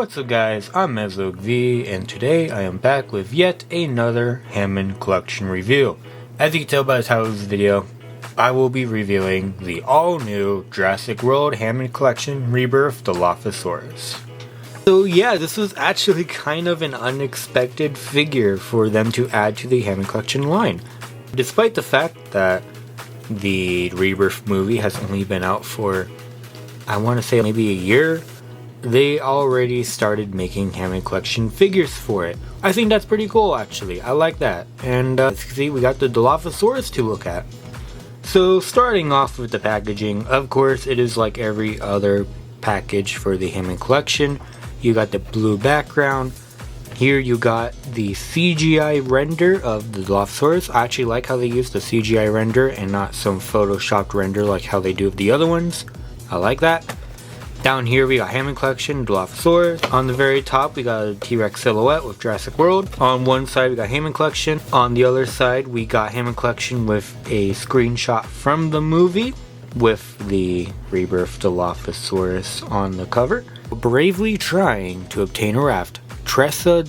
What's up guys, I'm MezogV, and today I am back with yet another Hammond collection review. As you can tell by the title of this video, I will be reviewing the all-new Jurassic World Hammond collection Rebirth Dilophosaurus. So yeah, this was actually kind of an unexpected figure for them to add to the Hammond collection line. Despite the fact that the Rebirth movie has only been out for, I want to say maybe a year, they already started making Hammond collection figures for it. I think that's pretty cool actually, I like that. And as you can see, we got the Dilophosaurus to look at. So starting off with the packaging, of course it is like every other package for the Hammond collection. You got the blue background. Here you got the CGI render of the Dilophosaurus. I actually like how they use the CGI render and not some photoshopped render like how they do with the other ones. I like that. Down here we got Hammond collection, Dilophosaurus. On the very top we got a T-Rex silhouette with Jurassic World. On one side we got Hammond collection. On the other side we got Hammond collection with a screenshot from the movie with the Rebirth Dilophosaurus on the cover. Bravely trying to obtain a raft, Tressa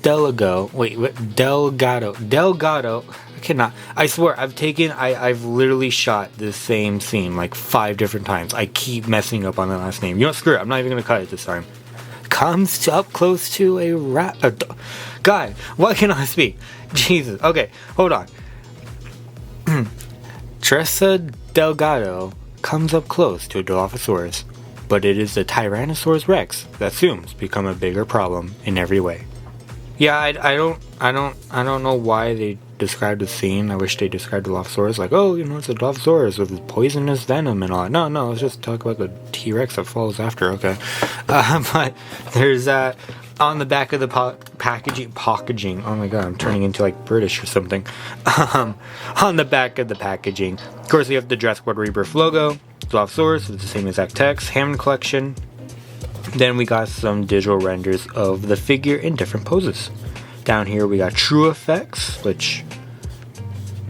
Delgado, I cannot, I swear, I've literally shot the same scene like 5 different times. I keep messing up on the last name. You know what, screw it, I'm not even gonna cut it this time. Comes up close to a God, why can't I speak? Jesus, okay, hold on. Tressa Delgado comes up close to a Dilophosaurus, but it is the Tyrannosaurus Rex that soon become a bigger problem in every way. Yeah, I don't know why they described the scene. I wish they described the Dilophosaurus like, oh, you know, it's a Dilophosaurus with poisonous venom and all that. No, let's just talk about the T-Rex that follows after, okay. But there's that. On the back of the packaging, oh my god, I'm turning into like British or something. On the back of the packaging, of course we have the Jurassic World Rebirth logo, Dilophosaurus with the same exact text, Hammond collection. Then we got some digital renders of the figure in different poses. Down here we got True Effects, which,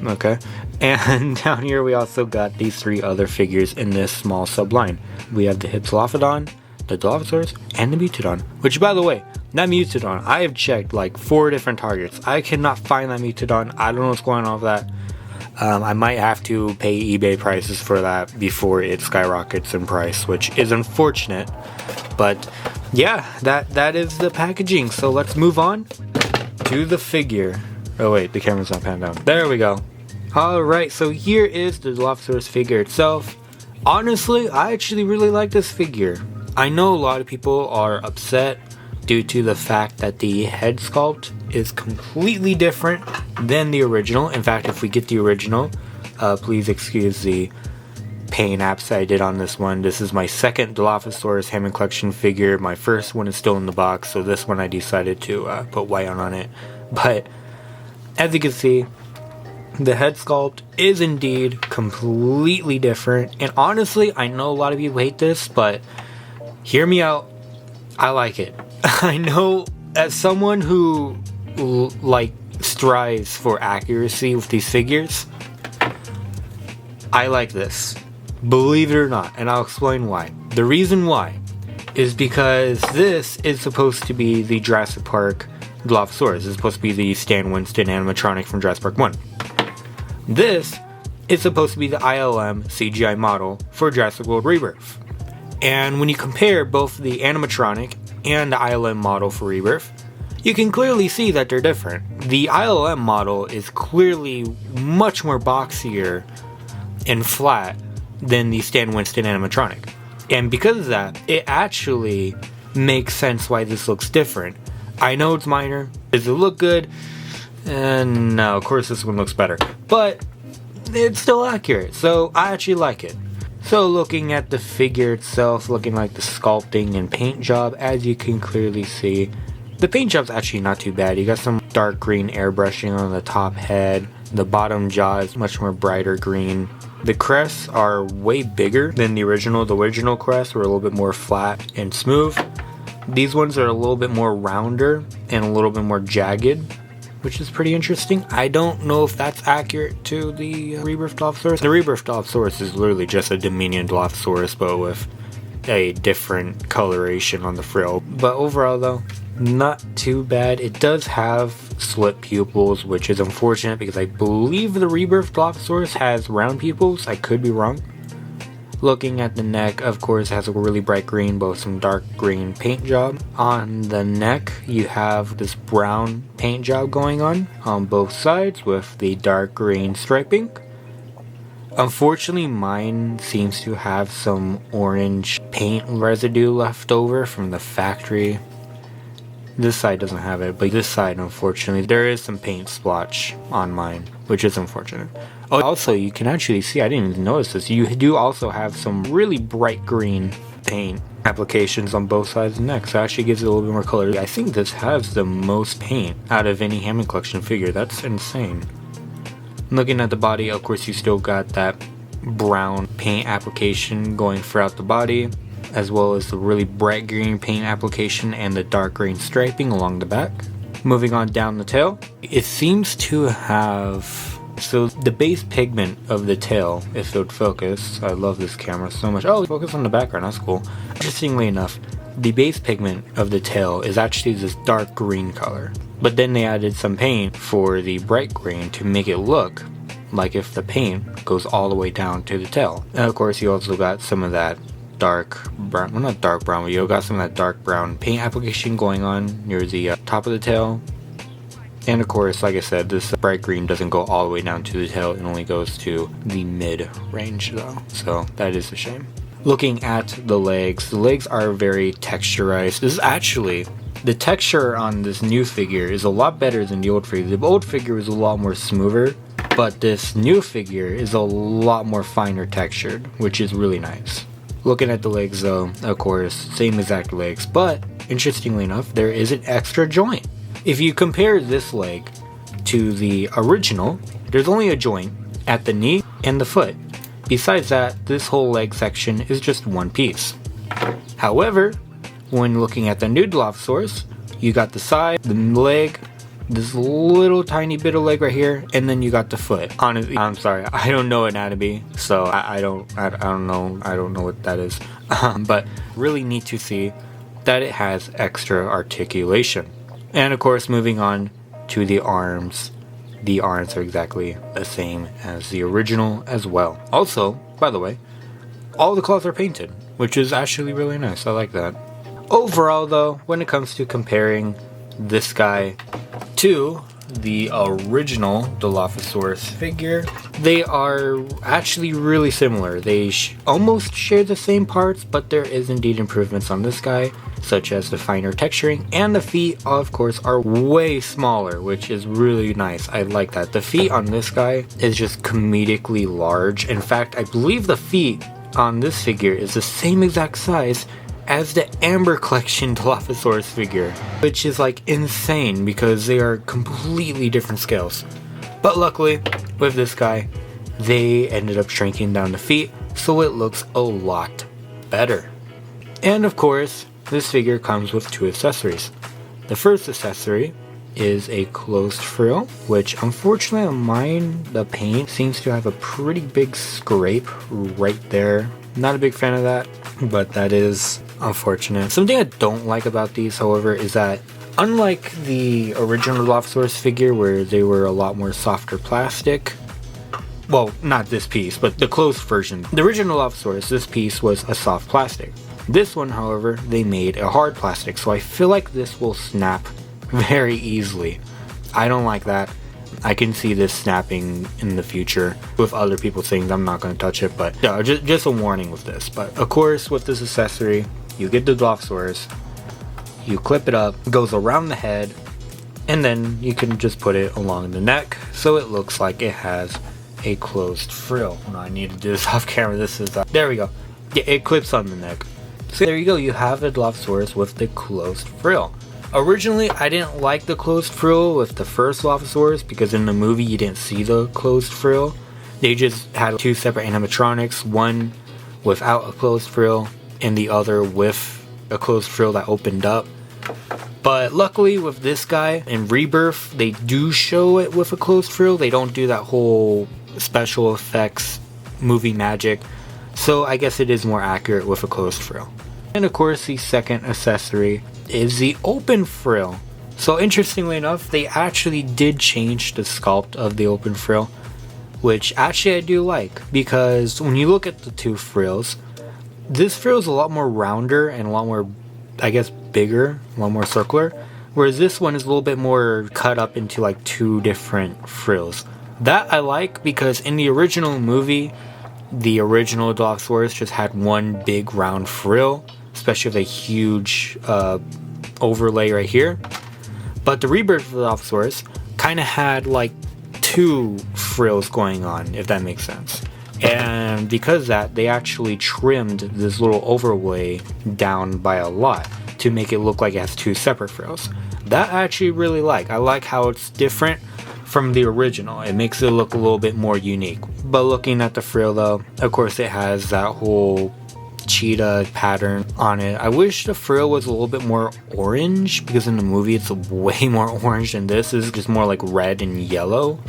okay. And down here we also got these 3 other figures in this small subline. We have the Hypsilophodon, the Dilophosaurus, and the Mutodon. Which, by the way, that Mutodon, I have checked like 4 different targets. I cannot find that Mutodon. I don't know what's going on with that. I might have to pay eBay prices for that before it skyrockets in price, which is unfortunate. But yeah, that is the packaging. So let's move on to the figure. Oh wait, the camera's not panned down. There we go. Alright, so here is the Dilophosaurus figure itself. Honestly, I actually really like this figure. I know a lot of people are upset due to the fact that the head sculpt is completely different than the original. In fact, if we get the original, please excuse the paint apps I did on this one. This is my second Dilophosaurus Hammond collection figure. My first one is still in the box, so this one I decided to put white on it. But as you can see, the head sculpt is indeed completely different. And honestly, I know a lot of you hate this, but hear me out. I like it. I know, as someone who like strives for accuracy with these figures, I like this. Believe it or not, and I'll explain why. The reason why is because this is supposed to be the Jurassic Park Dilophosaurus. This is supposed to be the Stan Winston animatronic from Jurassic Park 1. This is supposed to be the ILM CGI model for Jurassic World Rebirth. And when you compare both the animatronic and the ILM model for Rebirth, you can clearly see that they're different. The ILM model is clearly much more boxier and flat than the Stan Winston animatronic. And because of that, it actually makes sense why this looks different. I know it's minor. Does it look good? And no, of course this one looks better. But it's still accurate, so I actually like it. So looking at the figure itself, looking like the sculpting and paint job, as you can clearly see, the paint job's actually not too bad. You got some dark green airbrushing on the top head. The bottom jaw is much more brighter green. The crests are way bigger than the original. The original crests were a little bit more flat and smooth. These ones are a little bit more rounder and a little bit more jagged, which is pretty interesting. I don't know if that's accurate to the Rebirth Dilophosaurus. The Rebirth Dilophosaurus is literally just a Dominion Dilophosaurus, but with a different coloration on the frill. But overall though, not too bad. It does have slit pupils, which is unfortunate because I believe the Rebirth Dilophosaurus has round pupils. I could be wrong. Looking at the neck, of course, has a really bright green, both some dark green paint job. On the neck, you have this brown paint job going on both sides with the dark green striping. Unfortunately, mine seems to have some orange paint residue left over from the factory. This side doesn't have it, but this side, unfortunately, there is some paint splotch on mine, which is unfortunate. Oh, also, you can actually see, I didn't even notice this, you do also have some really bright green paint applications on both sides of the neck, so it actually gives it a little bit more color. I think this has the most paint out of any Hammond collection figure. That's insane. Looking at the body, of course, you still got that brown paint application going throughout the body, as well as the really bright green paint application and the dark green striping along the back. Moving on down the tail, it seems to have... So the base pigment of the tail, if it would focus, I love this camera so much. Oh, focus on the background, that's cool. Interestingly enough, the base pigment of the tail is actually this dark green color. But then they added some paint for the bright green to make it look like if the paint goes all the way down to the tail. And of course you also got some of that dark brown, well not dark brown, but you got some of that dark brown paint application going on near the top of the tail. And of course, like I said, this bright green doesn't go all the way down to the tail, it only goes to the mid range though, so that is a shame. Looking at the legs are very texturized. This is actually, the texture on this new figure is a lot better than the old figure. The old figure was a lot more smoother, but this new figure is a lot more finer textured, which is really nice. Looking at the legs though, of course, same exact legs, but interestingly enough, there is an extra joint. If you compare this leg to the original, there's only a joint at the knee and the foot. Besides that, this whole leg section is just one piece. However, when looking at the new Dilophosaurus, you got the side, the leg, this little tiny bit of leg right here, and then you got the foot. Honestly, I'm sorry, I don't know anatomy, so I don't know what that is. But really neat to see that it has extra articulation. And of course, moving on to the arms are exactly the same as the original as well. Also, by the way, all the claws are painted, which is actually really nice. I like that. Overall though, when it comes to comparing this guy to the original Dilophosaurus figure, they are actually really similar. They almost share the same parts, but there is indeed improvements on this guy, such as the finer texturing, and the feet of course are way smaller, which is really nice. I like that. The feet on this guy is just comedically large. In fact, I believe the feet on this figure is the same exact size as the Amber Collection Dilophosaurus figure, which is like insane because they are completely different scales. But luckily, with this guy, they ended up shrinking down the feet, so it looks a lot better. And of course, this figure comes with two accessories. The first accessory is a closed frill, which unfortunately on mine, the paint seems to have a pretty big scrape right there. Not a big fan of that, but that is unfortunate. Something I don't like about these, however, is that unlike the original Dilophosaurus figure where they were a lot more softer plastic, well, not this piece, but the closed version. The original Dilophosaurus, this piece was a soft plastic. This one, however, they made a hard plastic, so I feel like this will snap very easily. I don't like that. I can see this snapping in the future with other people's things. I'm not going to touch it, but yeah, just a warning with this. But of course, with this accessory, you get the Dilophosaurus, you clip it up, it goes around the head, and then you can just put it along the neck so it looks like it has a closed frill. No, I need to do this off camera. This is there we go. Yeah, it clips on the neck. So there you go, you have a Dilophosaurus with the closed frill. Originally, I didn't like the closed frill with the first Dilophosaurus because in the movie you didn't see the closed frill. They just had two separate animatronics, one without a closed frill and the other with a closed frill that opened up. But luckily with this guy in Rebirth, they do show it with a closed frill. They don't do that whole special effects movie magic. So I guess it is more accurate with a closed frill. And of course, the second accessory is the open frill. So interestingly enough, they actually did change the sculpt of the open frill, which actually I do like, because when you look at the two frills, this frill is a lot more rounder and a lot more, I guess, bigger, a lot more circular, whereas this one is a little bit more cut up into like two different frills. That I like, because in the original movie, the original Dilophosaurus just had one big round frill, especially with a huge overlay right here. But the Rebirth Dilophosaurus kind of had like two frills going on, if that makes sense. And because of that, they actually trimmed this little overlay down by a lot to make it look like it has two separate frills. That I actually really like. I like how it's different from the original. It makes it look a little bit more unique. But looking at the frill though, of course it has that whole cheetah pattern on it. I wish the frill was a little bit more orange, because in the movie it's way more orange than this. This is just more like red and yellow.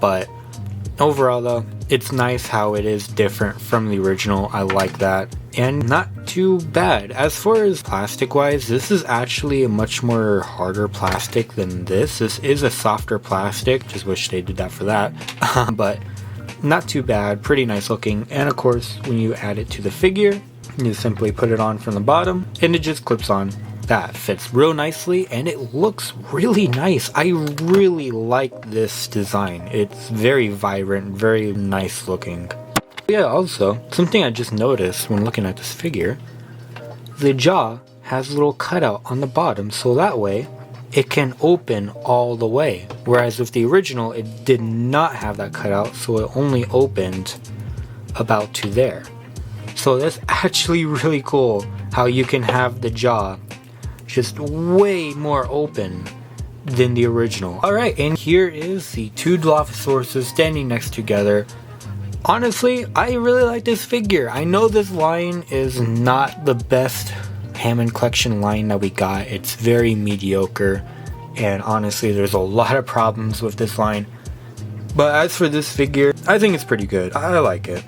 But overall though, it's nice how it is different from the original. I like that. And not too bad. As far as plastic wise, this is actually a much more harder plastic than this. This is a softer plastic. Just wish they did that for that. But not too bad. Pretty nice looking. And of course, when you add it to the figure, you simply put it on from the bottom and it just clips on. That fits real nicely and it looks really nice. I really like this design. It's very vibrant, very nice looking. Yeah, also, something I just noticed when looking at this figure, the jaw has a little cutout on the bottom, so that way it can open all the way. Whereas with the original, it did not have that cutout, so it only opened about to there. So that's actually really cool how you can have the jaw just way more open than the original. Alright, and here is the two Dilophosauruses standing next together. Honestly, I really like this figure. I know this line is not the best Hammond collection line that we got. It's very mediocre, and honestly there's a lot of problems with this line. But as for this figure, I think it's pretty good. I like it.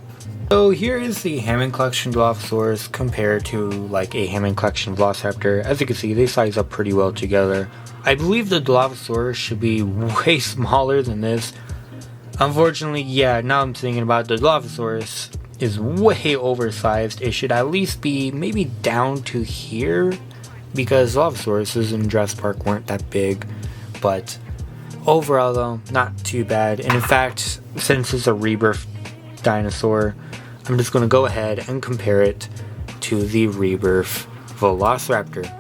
So here is the Hammond collection Dilophosaurus compared to like a Hammond collection Velociraptor. As you can see, they size up pretty well together. I believe the Dilophosaurus should be way smaller than this. Unfortunately, yeah, now I'm thinking about the Dilophosaurus is way oversized. It should at least be maybe down to here, because Dilophosauruses in Jurassic Park weren't that big. But overall though, not too bad. And in fact, since it's a Rebirth dinosaur, I'm just going to go ahead and compare it to the Rebirth Velociraptor,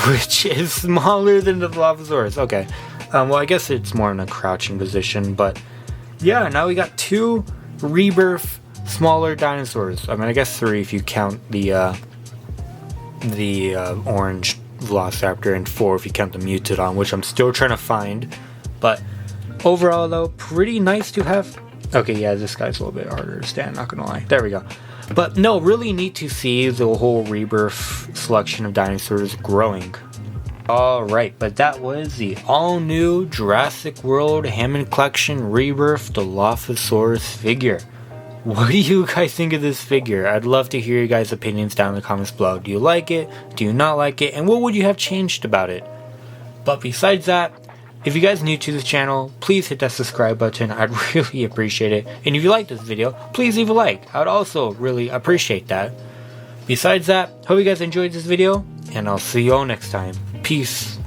which is smaller than the Dilophosaurus. Okay, well, I guess it's more in a crouching position, but yeah, now we got two Rebirth smaller dinosaurs. I mean, I guess three if you count the orange Velociraptor, and four if you count the Mutodon, which I'm still trying to find. But overall though, pretty nice to have. Okay, yeah, this guy's a little bit harder to stand, not gonna lie. There we go. But no, really neat to see the whole Rebirth selection of dinosaurs growing. Alright, but that was the all-new Jurassic World Hammond Collection Rebirth Dilophosaurus figure. What do you guys think of this figure? I'd love to hear your guys' opinions down in the comments below. Do you like it? Do you not like it? And what would you have changed about it? But besides that, if you guys are new to this channel, please hit that subscribe button. I'd really appreciate it. And if you like this video, please leave a like. I'd also really appreciate that. Besides that, hope you guys enjoyed this video, and I'll see you all next time. Peace.